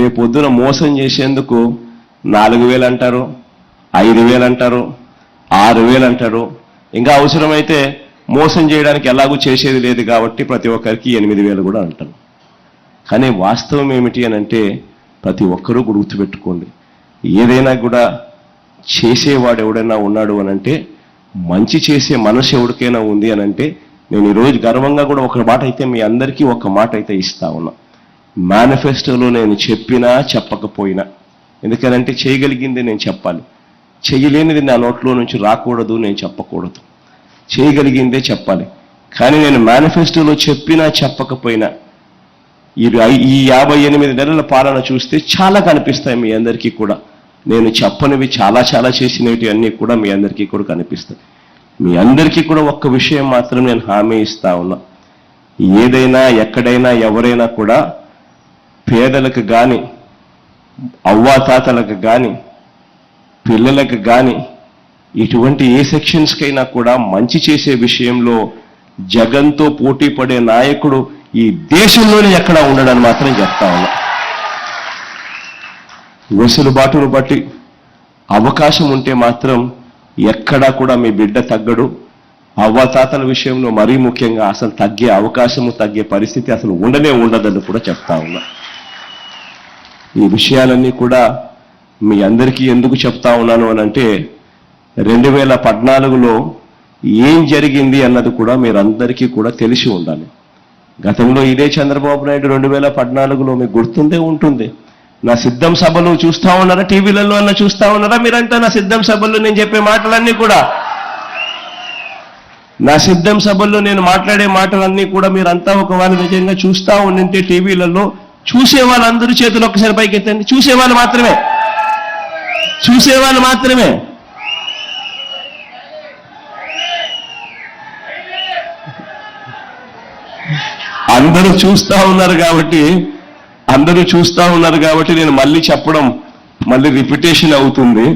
రేపొద్దున మోసం చేసేందుకు 4,000 అంటారు, 5,000 అంటారు, 6,000 అంటారు. ఇంకా అవసరమైతే మోసం చేయడానికి ఎలాగూ చేసేది లేదు కాబట్టి ప్రతి ఒక్కరికి 8,000 కూడా అంటారు. కానీ వాస్తవం ఏమిటి అని అంటే ప్రతి ఒక్కరూ గుర్తుపెట్టుకోండి, ఏదైనా కూడా చేసేవాడు ఎవడైనా ఉన్నాడు అని అంటే, మంచి చేసే మనసు ఎవరికైనా ఉంది అని అంటే, నేను ఈరోజు గర్వంగా కూడా ఒక మాట అయితే మీ అందరికీ ఒక మాట అయితే ఇస్తా ఉన్నా. మేనిఫెస్టోలో నేను చెప్పినా చెప్పకపోయినా, ఎందుకనంటే చేయగలిగింది నేను చెప్పాలి, చేయలేనిది నా నోట్లో నుంచి రాకూడదు, నేను చెప్పకూడదు. చేయగలిగిందే చెప్పాలి. కానీ నేను మేనిఫెస్టోలో చెప్పినా చెప్పకపోయినా ఈ 58 నెలల పాలన చూస్తే చాలా కనిపిస్తాయి మీ అందరికీ కూడా. నేను చెప్పనివి చాలా చేసినవి అన్నీ కూడా మీ అందరికీ కూడా కనిపిస్తాయి. మీ అందరికీ కూడా ఒక్క విషయం మాత్రం నేను హామీ ఇస్తా ఉన్నా, ఏదైనా ఎక్కడైనా ఎవరైనా కూడా పేదలకు కానీ, అవ్వాతాతలకు కానీ, పిల్లలకు కానీ, ఇటువంటి ఏ సెక్షన్స్కైనా కూడా మంచి చేసే విషయంలో జగన్తో పోటీ పడే నాయకుడు ఈ దేశంలోనే ఎక్కడా ఉండడని మాత్రం చెప్తా ఉన్నా. వెసులుబాటును బట్టి అవకాశం ఉంటే మాత్రం ఎక్కడా కూడా మీ బిడ్డ తగ్గడు. అవ్వాతాతల విషయంలో మరీ ముఖ్యంగా అసలు తగ్గే అవకాశము, తగ్గే పరిస్థితి అసలు ఉండదని కూడా చెప్తా ఉన్నా. ఈ విషయాలన్నీ కూడా మీ అందరికీ ఎందుకు చెప్తా ఉన్నాను అని అంటే, 2014లో ఏం జరిగింది అన్నది కూడా మీరందరికీ కూడా తెలిసి ఉండాలి. గతంలో ఇదే చంద్రబాబు నాయుడు 2014లో మీకు గుర్తుందే ఉంటుంది. నా సిద్ధం సభలు చూస్తా ఉన్నారా, టీవీలలో అన్న చూస్తా ఉన్నారా మీరంతా? నా సిద్ధం సభల్లో నేను చెప్పే మాటలన్నీ కూడా, నా సిద్ధం సభల్లో నేను మాట్లాడే మాటలన్నీ కూడా మీరంతా ఒకవేళ నిజంగా చూస్తా ఉండింటే టీవీలలో, చూసే వాళ్ళందరూ చేతులు ఒక్కసారి పైకెత్తండి. చూసేవాళ్ళు మాత్రమే. అందరూ చూస్తా ఉన్నారు కాబట్టి నేను మళ్ళీ చెప్పడం మళ్ళీ రిపిటేషన్ అవుతుంది.